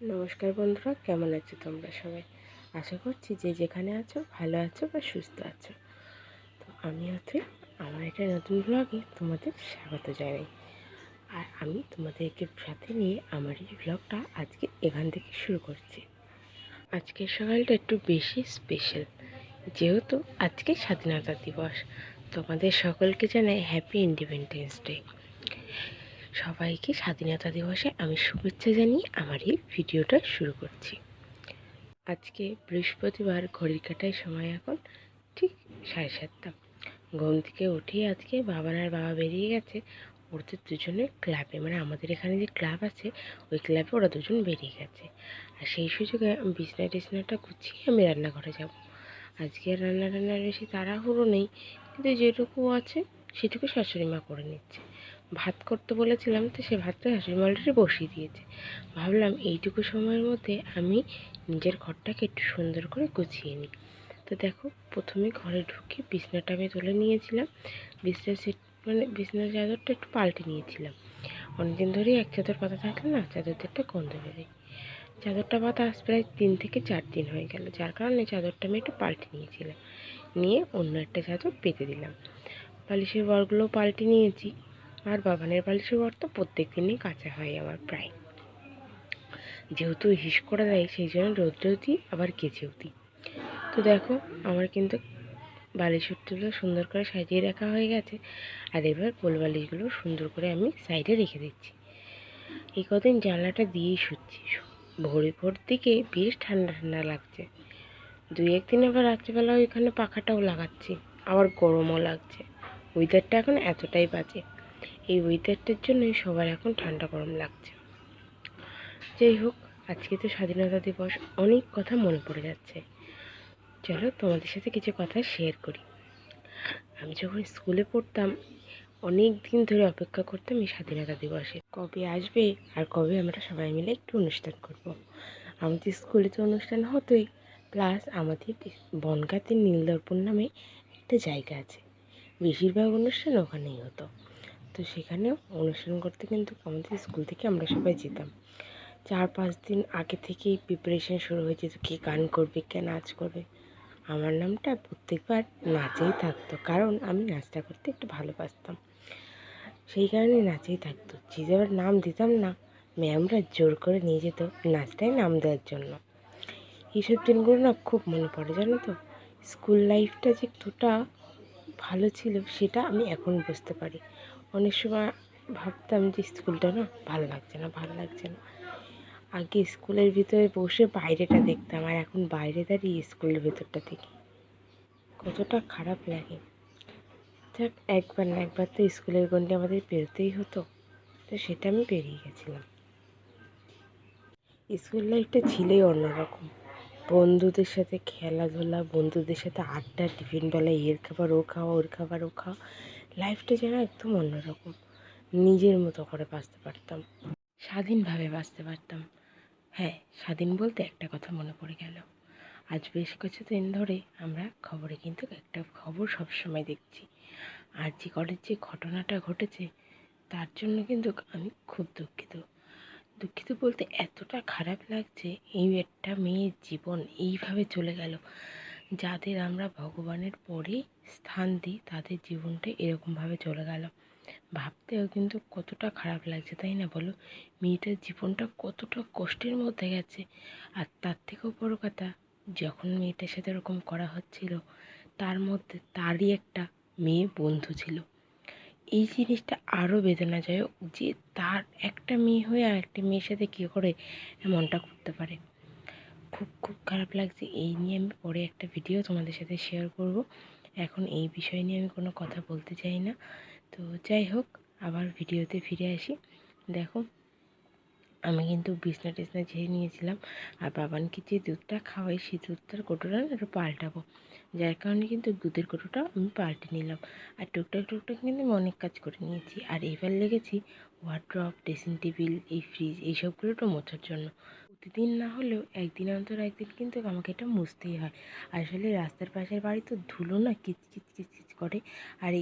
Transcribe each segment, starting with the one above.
নমস্কার বন্ধুরা, কেমন আছো তোমরা সবাই? আশা করছি যে যেখানে আছো ভালো আছো বা সুস্থ আছো। তো আমি আমার একটা নতুন ব্লগে তোমাদের স্বাগত জানাই। আর আমি তোমাদেরকে সাথে নিয়ে আমার এই ব্লগটা আজকে এখান থেকে শুরু করছি। আজকের সকালটা একটু বেশি স্পেশাল, যেহেতু আজকে স্বাধীনতা দিবস। তোমাদের সকলকে জানাই হ্যাপি ইন্ডিপেন্ডেন্স ডে। সবাইকে স্বাধীনতা দিবসে আমি শুভেচ্ছা জানিয়ে আমার এই ভিডিওটা শুরু করছি। আজকে বৃহস্পতিবার, ঘড়ির কাঁটায় সময় এখন ঠিক 7:30। ঘুম থেকে উঠেই আজকে বাবা বেরিয়ে গেছে ওদের দুজনের ক্লাবে, মানে আমাদের এখানে যে ক্লাব আছে ওই ক্লাবে ওরা দুজন বেরিয়ে গেছে। আর সেই সুযোগে আমি বিছনাটা গুছিয়ে আমি রান্নাঘরে যাব। আজকে আর রান্নার বেশি তাড়াহুড়ো নেই, কিন্তু যেটুকু আছে সেটুকু শাশুড়ি মা করে নিচ্ছে। ভাত করতে বলেছিলাম, তো সে ভাতটা শাশুড়ি মা অলরেডি বসিয়ে দিয়েছে। ভাবলাম এইটুকু সময়ের মধ্যে আমি নিজের ঘরটাকে একটু সুন্দর করে গুছিয়ে নিই। তো দেখো, প্রথমে ঘরে ঢুকে বিছনাটা আমি তুলে নিয়েছিলাম। বিছনার সেট মানে বিছনার চাদরটা একটু পাল্টে নিয়েছিলাম। অনেকদিন ধরেই এক চাদর পাতা থাকলে না চাদরটা একটা গন্ধ বেরোয়। চাদরটা পাতা আজ প্রায় 3 থেকে 4 দিন হয়ে গেল, যার কারণে চাদরটা আমি একটু পাল্টে নিয়েছিলাম। নিয়ে অন্য একটা চাদর পেতে দিলাম। বালিশের বরগুলোও পাল্টে নিয়েছি। আর বাবানের বালিশের বর তো প্রত্যেক দিনই কাচা হয় আমার প্রায়, যেহেতু হিস করে দেয় সেই জন্য রোদ্রেও দিই আবার কেচেও দিই। তো দেখো, আমার কিন্তু বালিশগুলো সুন্দর করে সাজিয়ে রাখা হয়ে গেছে। আর এবার কোল বালিশগুলো সুন্দর করে আমি সাইডে রেখে দিচ্ছি। এই কদিন জানলাটা দিয়েই শুচ্ছি। ভোর দিকে বেশ ঠান্ডা ঠান্ডা লাগছে। 2-1 দিন আবার রাত্রিবেলা ওইখানে পাখাটাও লাগাচ্ছি, আবার গরমও লাগছে। ওয়েদারটা এখন এতটাই বাজে। এই ওয়েদারটার জন্যই সবার এখন ঠান্ডা গরম লাগছে। যাই হোক, আজকে তো স্বাধীনতা দিবস, অনেক কথা মনে পড়ে যাচ্ছে। চলো তোমাদের সাথে কিছু কথা শেয়ার করি। আমি যখন স্কুলে পড়তাম, অনেক দিন ধরে অপেক্ষা করতাম এই স্বাধীনতা দিবসে, কবে আসবে আর কবে আমরা সবাই মিলে একটু অনুষ্ঠান করব। আমাদের স্কুলে তো অনুষ্ঠান হতোই, প্লাস আমাদের বনগাঁতে নীলদর্পণ নামে একটা জায়গা আছে, বেশিরভাগ অনুষ্ঠান ওখানেই হতো। তো সেখানেও অনুষ্ঠান করতে কিন্তু আমাদের স্কুল থেকে আমরা সবাই যেতাম। 4-5 দিন আগে থেকেই প্রিপারেশন শুরু হয়ে যেত, কে গান করবে, কে নাচ করবে। আমার নামটা প্রত্যেকবার নাচেই থাকতো, কারণ আমি নাচটা করতে একটু ভালোবাসতাম, সেই কারণে নাচেই থাকতো। যে যাবার নাম দিতাম না, ম্যামরা জোর করে নিয়ে যেত নাচটায় নাম দেওয়ার জন্য। এইসব দিনগুলো না খুব মনে পড়ে, জানো তো। স্কুল লাইফটা যে কতটা ভালো ছিল সেটা আমি এখন বুঝতে পারি। অনেক সময় ভাবতাম যে স্কুলটা না ভালো লাগছে না, ভালো লাগছে না। আগে স্কুলের ভিতরে বসে বাইরেটা দেখতাম, আর এখন বাইরে দাঁড়িয়ে স্কুলের ভেতরটা দেখি, কতটা খারাপ লাগে। যাক, একবার না একবার তো স্কুলের গণ্ডি আমাদের পেরোতেই হতো, তো সেটা আমি পেরিয়ে গেছিলাম। স্কুল লাইফটা ছিলই অন্যরকম। বন্ধুদের সাথে খেলাধুলা, বন্ধুদের সাথে আড্ডা, টিফিন বেলায় এর খাবার ও খাওয়া, ওর খাবার ও খাওয়া। লাইফটা যেন একদম অন্যরকম। নিজের মতো করে বাঁচতে পারতাম, স্বাধীনভাবে বাঁচতে পারতাম। হ্যাঁ, স্বাধীন বলতে একটা কথা মনে পড়ে গেল। আজ বেশ কিছুদিন ধরে আমরা খবরে কিন্তু একটা খবর সবসময় দেখছি। আর জি করের যে ঘটনাটা ঘটেছে, তার জন্য কিন্তু আমি খুব দুঃখিত। দুঃখিত বলতে এতটা খারাপ লাগছে, এই একটা মেয়ের জীবন এইভাবে চলে গেল। যাদের আমরা ভগবানের পরে স্থান দিই, তাদের জীবনটা এরকমভাবে চলে গেল। ভাবতেও কিন্তু কতটা খারাপ লাগছে, তাই না বলো? মেয়েটার জীবনটা কতটা কষ্টের মধ্যে গেছে। আর তার থেকেও বড় কথা, যখন মেয়েটার সাথে এরকম করা হচ্ছিল, তার মধ্যে তারই একটা মেয়ে বন্ধু ছিল। এই জিনিসটা আরও বেদনাদায়ক যে তার একটা মেয়ে হয়ে আর একটা মেয়ের সাথে কী করে এমনটা করতে পারে। খুব খুব খারাপ লাগছে। এই নিয়ে আমি পরে একটা ভিডিও তোমাদের সাথে শেয়ার করব। এখন এই বিষয় নিয়ে আমি কোনো কথা বলতে চাই না। তো যাই হোক, আবার ভিডিওতে ফিরে আসি। দেখো, আমি কিন্তু বিছনা টিছনা ঝেড়ে নিয়েছিলাম, আর বাবানকে যে দুধটা খাওয়াই সেই দুধটার কোটোটা একটু পাল্টাবো। যার কারণে কিন্তু দুধের কৌটোটা আমি পাল্টে নিলাম। আর টুকটাক কিন্তু আমি অনেক কাজ করে নিয়েছি। আর এবার লেগেছি ওয়ারড্রপ, ড্রেসিং টেবিল, এই ফ্রিজ এইসবগুলো একটু মোছার জন্য। প্রতিদিন না হলেও একদিন অন্তর একদিন কিন্তু আমাকে এটা মুছতেই হয়। আসলে রাস্তার পাশের বাড়ি তো ধুলো না কিচকিচ করে। আর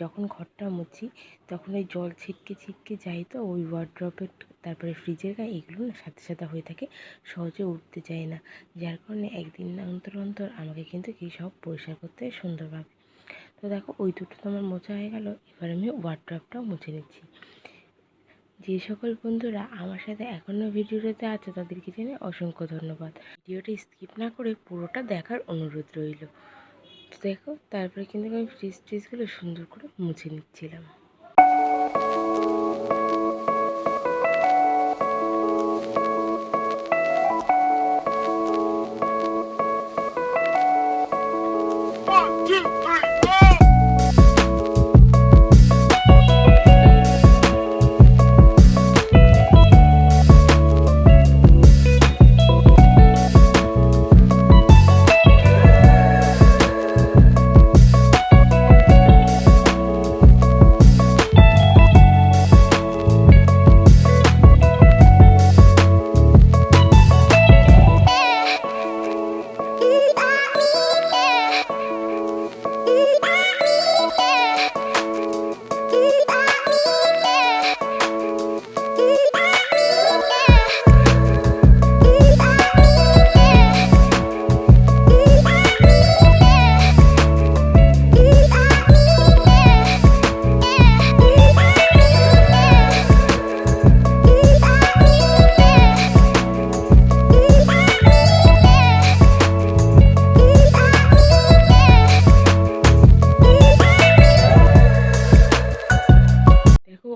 যখন ঘরটা মুছি তখন ওই জল ছিটকে যায়, তো ওই ওয়ারড্রপের তারপরে ফ্রিজের গায়ে এগুলো না সাদা হয়ে থাকে, সহজে উঠতে চায় না। যার কারণে একদিন অন্তর আমাকে কিন্তু কি সব পরিষ্কার করতে হয় সুন্দরভাবে। তো দেখো ওই দুটো তো আমার মোছা হয়ে গেল। এবার আমি ওয়ারড্রপটাও মুছে নিচ্ছি। যে সকল বন্ধুরা আমার সাথে এখনও ভিডিওটাতে আছে তাদেরকে জানাই অসংখ্য ধন্যবাদ। ভিডিওটা স্কিপ না করে পুরোটা দেখার অনুরোধ রইল। তো দেখো তারপরে কিন্তু আমি ফ্রিজগুলো সুন্দর করে মুছে নিচ্ছিলাম।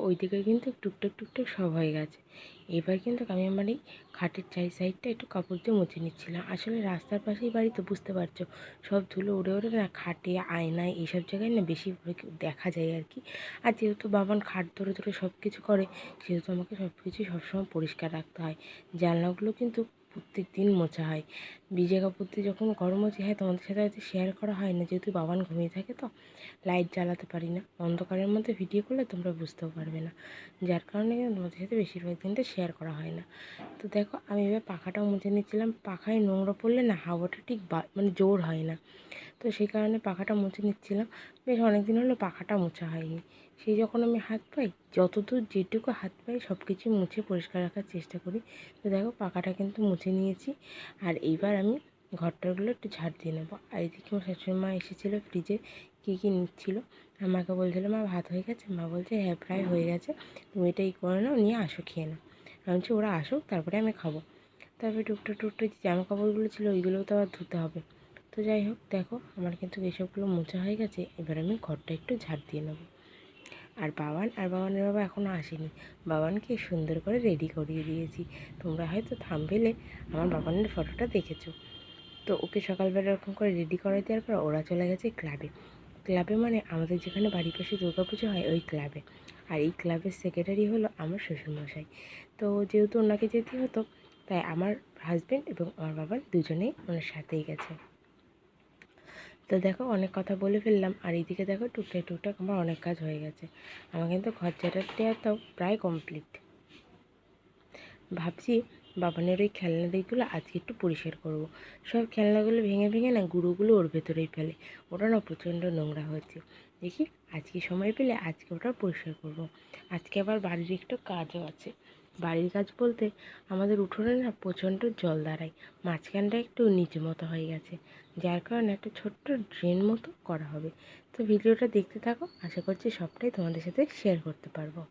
ওইদিকে কিন্তু টুকটাক সব হয়ে গেছে। এবার কিন্তু আমি আমার এই খাটের সাইডটা একটু কাপড় দিয়ে মুছে নিচ্ছিলাম। আসলে রাস্তার পাশেই বাড়ি তো বুঝতে পারছো, সব ধুলো উড়ে না খাটে, আয়নায় এইসব জায়গায় না বেশি দেখা যায় আর কি। আর যেহেতু বাবান খাট ধরে সব কিছু করে, সেহেতু আমাকে সব কিছুই সবসময় পরিষ্কার রাখতে হয়। জানলাগুলো কিন্তু প্রত্যেক দিন মোছা হয়। ভিজে কাপড় দিয়ে যখন গরম হচ্ছে, হ্যাঁ তোমাদের সাথে হয়তো শেয়ার করা হয় না, যেহেতু বাবান ঘুমিয়ে থাকে তো লাইট জ্বালাতে পারি না, অন্ধকারের মধ্যে ভিডিও করলে তোমরা বুঝতেও পারবে না, যার কারণে তোমাদের সাথে বেশিরভাগ দিনটা শেয়ার করা হয় না। তো দেখো আমি এবার পাখাটাও মুছে নিচ্ছিলাম। পাখায় নোংরা পড়লে না হাওয়াটা ঠিক মানে জোর হয় না, তো সেই কারণে পাখাটা মুছে নিচ্ছিলাম। বেশ অনেকদিন হলো পাখাটা মোছা হয়নি। সেই যখন আমি হাত পাই, যতদূর যেটুকু হাত পাই সব কিছু মুছে পরিষ্কার রাখার চেষ্টা করি। তো দেখো পাখাটা কিন্তু মুছে নিয়েছি। আর এইবার আমি ঘরটারগুলো একটু ঝাড় দিয়ে নেবো। আর এদিকে আমার শাশুড়ি মা এসেছিলো, ফ্রিজে কী নিচ্ছিলো। আমাকে বলছিলো মা ভাত হয়ে গেছে? মা বলছে হ্যাঁ প্রায় হয়ে গেছে, তুমি এটাই করে নাও, নিয়ে আসো খেয়ে নাও। আমি বলছি ওরা আসুক তারপরে আমি খাবো। তারপরে টুকটাক জামা কাপড়গুলো ছিল ওইগুলোও তো আবার ধুতে হবে। তো যাই হোক দেখো আমার কিন্তু এসবগুলো মোছা হয়ে গেছে। এবার আমি ঘরটা একটু ঝাড় দিয়ে নেবো। আর বাবানের বাবা এখনও আসেনি। বাবানকে সুন্দর করে রেডি করিয়ে দিয়েছি। তোমরা হয়তো থাম্বনেইলে আমার বাবানের ফটোটা দেখেছো। তো ওকে সকালবেলা এরকম করে রেডি করে দেওয়ার পর ওরা চলে গেছে ক্লাবে মানে আমাদের যেখানে বাড়ির পাশে দুর্গাপুজো হয় ওই ক্লাবে। আর এই ক্লাবের সেক্রেটারি হলো আমার শ্বশুরমশাই। তো যেহেতু ওনাকে যেতে হতো, তাই আমার হাজব্যান্ড এবং আমার বাবা দুজনেই ওনার সাথেই গেছে। তো দেখো অনেক কথা বলে ফেললাম। আর এইদিকে দেখো টুকটাক আমার অনেক কাজ হয়ে গেছে। আমার কিন্তু ঘর ঝাঁটাটাও প্রায় কমপ্লিট। ভাবছি বাবানের ওই খেলনা দিকগুলো আজকে একটু পরিষ্কার করব। সব খেলনাগুলো ভেঙে না গুঁড়োগুলো ওর ভেতরেই ফেলে। ওটা না প্রচণ্ড নোংরা হয়েছে। দেখি আজকে সময় পেলে আজকে ওটা পরিষ্কার করব। আজকে আবার বাড়ির একটু কাজও আছে। বাড়ির কাজ বলতে আমাদের উঠোনে না প্রচণ্ড জল দাঁড়ায়, মাঝখানটা একটু নিচু মতো হয়ে গেছে, যার কারণে একটা ছোট্ট ড্রেন মতো করা হবে। তো ভিডিওটা দেখতে থাকো, আশা করছি সবটাই তোমাদের সাথে শেয়ার করতে পারবো।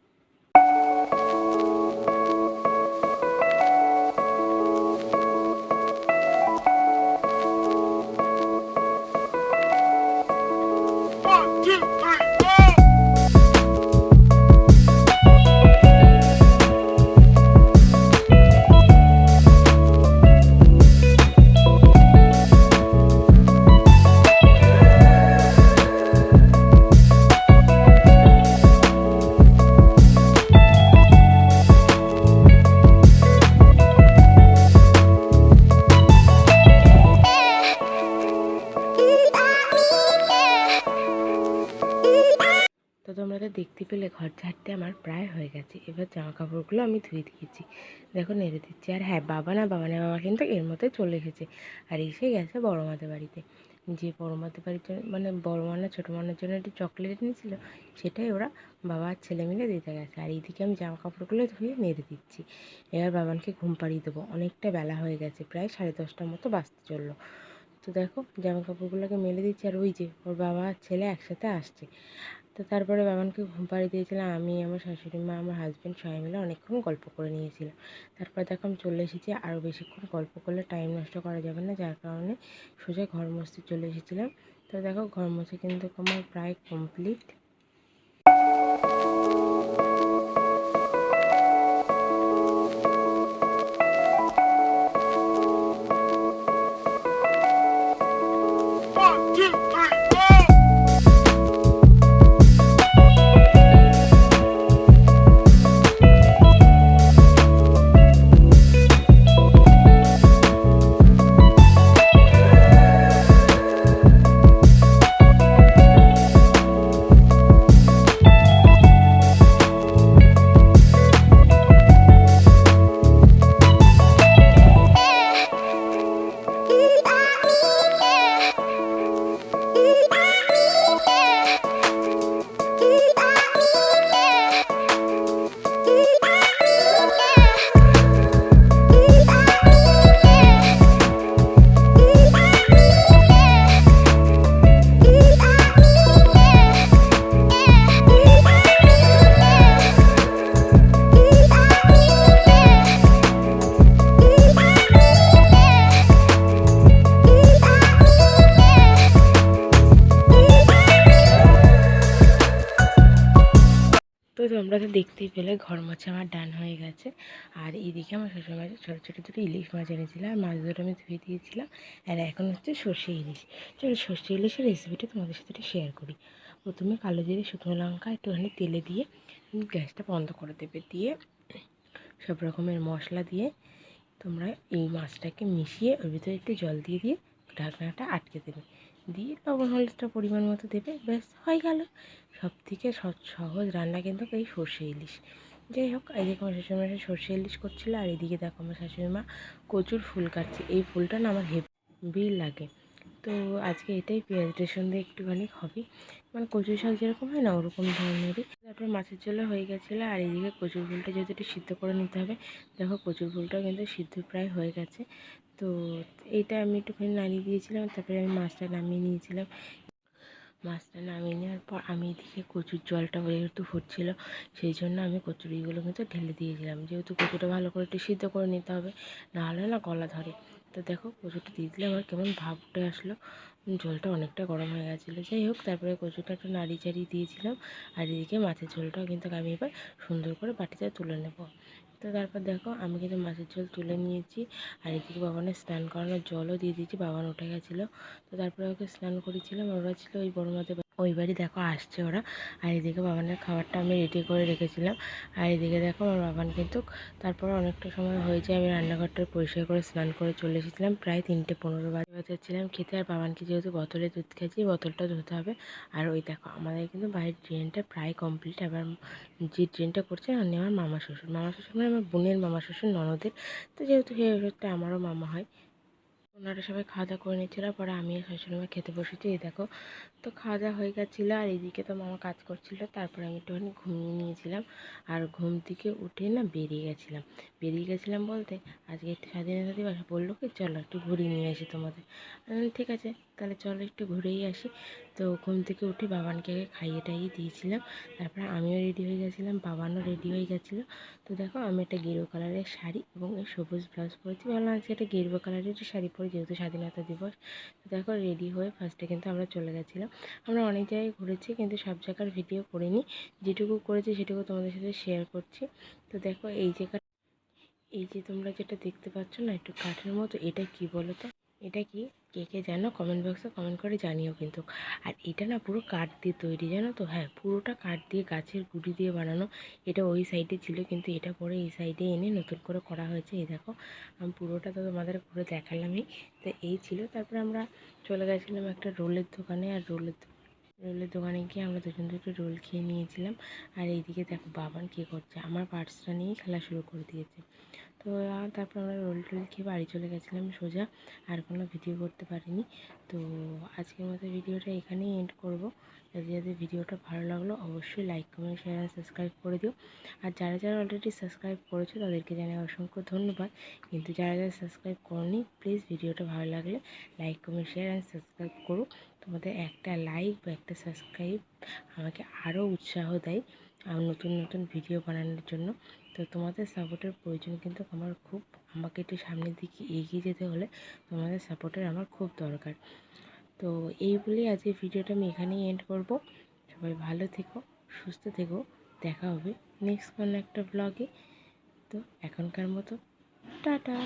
দেখতে পেলে ঘর ঝাড়তে আমার প্রায় হয়ে গেছে। এবার জামা কাপড়গুলো আমি ধুয়ে দিয়েছি, দেখো নেড়ে দিচ্ছি। আর হ্যাঁ, বাবা কিন্তু এর মধ্যে চলে এসেছে আর এসে গেছে বড় মাদের বাড়িতে। যে বড় মাদের বাড়ির জন্য মানে বড় মা না ছোটো মানের জন্য একটি চকলেট এনেছিল, সেটাই ওরা বাবা আর ছেলে মিলে দিতে গেছে। আর এইদিকে আমি জামা কাপড়গুলো ধুয়ে নেড়ে দিচ্ছি। এবার বাবানকে ঘুম পাড়িয়ে দেবো, অনেকটা বেলা হয়ে গেছে, প্রায় 10:30টার মতো বাজতে চললো। তো দেখো জামা কাপড়গুলোকে মেলে দিচ্ছি, আর ওই যে ওর বাবা আর ছেলে একসাথে আসছে। তো তারপরে বাবানকে ঘুম পাড়িয়ে দিয়েছিলাম আমি, আমার শাশুড়ি মা, আমার হাজব্যান্ড সবাই মিলে অনেকক্ষণ গল্প করে নিয়েছিলাম। তারপর দেখো আমি চলে এসেছি, আরও বেশিক্ষণ গল্প করলে টাইম নষ্ট করা যাবে না, যার কারণে সোজা ঘর মুছতে চলে এসেছিলাম। তো দেখো ঘর মুছে কিন্তু আমার প্রায় কমপ্লিট। তো তোমরা তো দেখতেই পেলে ঘর মোছা আমার ডান হয়ে গেছে। আর এইদিকে আমার শ্বশুর মাঝে ছোটো ছোটো দুটো ইলিশ মাছ এনেছিলাম, আর মাছ দুটো আমি ধুয়ে দিয়েছিলাম। আর এখন হচ্ছে সর্ষে ইলিশ। চলো সর্ষে ইলিশের রেসিপিটা তোমাদের সাথে শেয়ার করি। প্রথমে কালো জিরে, শুকনো লঙ্কা একটুখানি তেলে দিয়ে গ্যাসটা বন্ধ করে দেবে, দিয়ে সব রকমের মশলা দিয়ে তোমরা এই মাছটাকে মিশিয়ে ওর ভিতরে একটু জল দিয়ে দিয়ে ঢাকনাটা আটকে দেবে, দিয়ে লবণ হলুদটা পরিমাণ মতো দেবে, ব্যাস হয়ে গেল। সবথেকে সহজ রান্না কিন্তু এই সর্ষে ইলিশ। যাই হোক, এদিকে আমার শাশুড়ি মা সর্ষে ইলিশ করছিলো, আর এদিকে দেখো আমার শাশুড়ি মা কচুর ফুল কাটছে। এই ফুলটা না আমার হেভি লাগে। তো আজকে এটাই পেঁয়াজ রসুন দিয়ে একটুখানি হবে, মানে কচু শাক যেরকম হয় না ওরকম ধরনেরই। তারপর মাছের ঝোল হয়ে গেছিলো, আর এইদিকে কচুর ফুলটা যেহেতু একটু সিদ্ধ করে নিতে হবে, দেখো কচুর ফুলটাও কিন্তু সিদ্ধ প্রায় হয়ে গেছে। তো এইটা আমি একটুখানি নাড়িয়ে দিয়েছিলাম, তারপরে আমি মাছটা নামিয়ে নিয়েছিলাম। মাছটা নামিয়ে নেওয়ার পর আমি এদিকে কচুর জলটা যেহেতু ফুটছিল, সেই জন্য আমি কচুরিগুলো কিন্তু ঢেলে দিয়েছিলাম, যেহেতু কচুটা ভালো করে একটু সিদ্ধ করে নিতে হবে, নাহলে না গলা ধরে। তো দেখো কচুটা দিয়ে দিলে আমার কেমন ভাব উঠে আসলো, জলটা অনেকটা গরম হয়ে গেছিলো। যাই হোক, তারপরে কচুটা একটু নাড়িয়ে চাড়িয়ে দিয়েছিলাম। আর এদিকে মাছের ঝোলটাও কিন্তু আমি এবার সুন্দর করে বাটিতে তুলে নেব। তো তারপর দেখো আমি কিন্তু মাছের ঝোল তুলে নিয়েছি, আর এদিকে বাবানের স্নান করানোর জলও দিয়ে দিয়েছি, বাবান উঠে গেছিলো। তো তারপরে ওকে স্নান করেছিলাম। ওরা ছিল ওই বড় মাদের ওই বাড়ি, দেখো আসছে ওরা। আর এদিকে বাবানের খাবারটা আমি রেডি করে রেখেছিলাম। আর এদিকে দেখো আমার বাবান কিন্তু তারপর অনেকটা সময় হয়েছে, আমি রান্নাঘরটা পরিষ্কার করে স্নান করে চলে এসেছিলাম, প্রায় 3:15 বাজাচ্ছিলাম খেতে। আর বাবানকে যেহেতু বোতলে দুধ খেয়েছি, বোতলটা ধুতে হবে। আর ওই দেখো আমাদের কিন্তু বাইরের ড্রেনটা প্রায় কমপ্লিট। আবার যে ড্রেনটা করছে উনি আমার মামা শ্বশুর মানে আমার বোনের মামা শ্বশুর ননদের। তো যেহেতু সেই শ্বশুরটা আমারও মামা হয়। ওনারা সবাই খাওয়া দাওয়া করে নিচ্ছিল, পরে আমি আর শাশুড়ি খেতে বসেছি। এই দেখো, তো খাওয়া দাওয়া হয়ে গেছিলো, আর এইদিকে তো মামা কাজ করছিল। তারপরে আমি একটুখানি ঘুমিয়ে নিয়েছিলাম, আর ঘুম থেকে উঠে না বেরিয়ে গেছিলাম বলতে আজকে একটু স্বাধীনতা দিবস, বললো কি চলো একটু ঘুরিয়ে নিয়ে আসি তোমাদের। ঠিক আছে, তাহলে চলো একটু ঘুরেই আসি। তো ঘুম থেকে উঠে বাবানকে খাইয়ে টাইয়ে দিয়েছিলাম, তারপরে আমিও রেডি হয়ে গেছিলাম, বাবানও রেডি হয়ে গেছিলো। তো দেখো আমি একটা গেরুয়া কালারের শাড়ি এবং সবুজ ব্লাউজ পরেছি, ভাবলাম আজকে একটা গেরুয়া কালারের শাড়ি পরে, যেহেতু স্বাধীনতা দিবস। তো দেখো রেডি হয়ে ফার্স্টে কিন্তু আমরা চলে গেছিলাম। আমরা অনেক জায়গায় ঘুরেছি, কিন্তু সব জায়গার ভিডিও করিনি, যেটুকু করেছি সেটুকু তোমাদের সাথে শেয়ার করছি। তো দেখো এই যে তোমরা যেটা দেখতে পাচ্ছ না একটু কাঠের মতো, এটা কি বলো তো? এটা কি? কে কে জানো কমেন্ট বক্সে কমেন্ট করে জানিও কিন্তু। আর এটা না পুরো কাঠ দিয়ে তৈরি, জানো তো? হ্যাঁ, পুরোটা কাঠ দিয়ে, গাছের গুঁড়ি দিয়ে বানানো। এটা ওই সাইডে ছিল, কিন্তু এটা পরে এই সাইডে এনে নতুন করে করা হয়েছে। এই দেখো, আমি পুরোটা তো তোমাদের ঘুরে দেখালামই। তো এই ছিল। তারপরে আমরা চলে গেছিলাম একটা রোলের দোকানে, আর রোলের দোকানে গিয়ে আমরা দুজন দুটো রোল খেয়ে নিয়েছিলাম। আর এইদিকে দেখো বাবান কী করছে, আমার পার্সটা নিয়েই খেলা শুরু করে দিয়েছে। তো তারপর আমরা রোল টোল খেয়ে বাড়ি চলে গেছিলাম সোজা, আর কোনো ভিডিও করতে পারিনি। তো আজকের মতো ভিডিওটা এখানেই এন্ড করব। যাদের ভিডিওটা ভালো লাগলো অবশ্যই like comment share and subscribe করে দিও। আর যারা যারা অলরেডি সাবস্ক্রাইব করেছো তাদেরকে জানাই অসংখ্য ধন্যবাদ। কিন্তু যারা যারা সাবস্ক্রাইব করোনি প্লিজ ভিডিওটা ভালো লাগলে like comment share and subscribe করো। তোমাদের একটা লাইক বা একটা সাবস্ক্রাইব আমাকে আরও উৎসাহ দেয় নতুন নতুন ভিডিও বানানোর জন্য। তো তোমাদের সাপোর্টের প্রয়োজন কিন্তু আমার খুব। আমাকে একটু সামনের দিকে এগিয়ে যেতে হলে তোমাদের সাপোর্টের আমার খুব দরকার। তো এই বলেই আজকে ভিডিওটা আমি এখানেই এন্ড করব। সবাই ভালো থেকো, সুস্থ থেকো। দেখা হবে নেক্সট কোনো একটা ব্লগে। তো এখনকার মতো টাটা।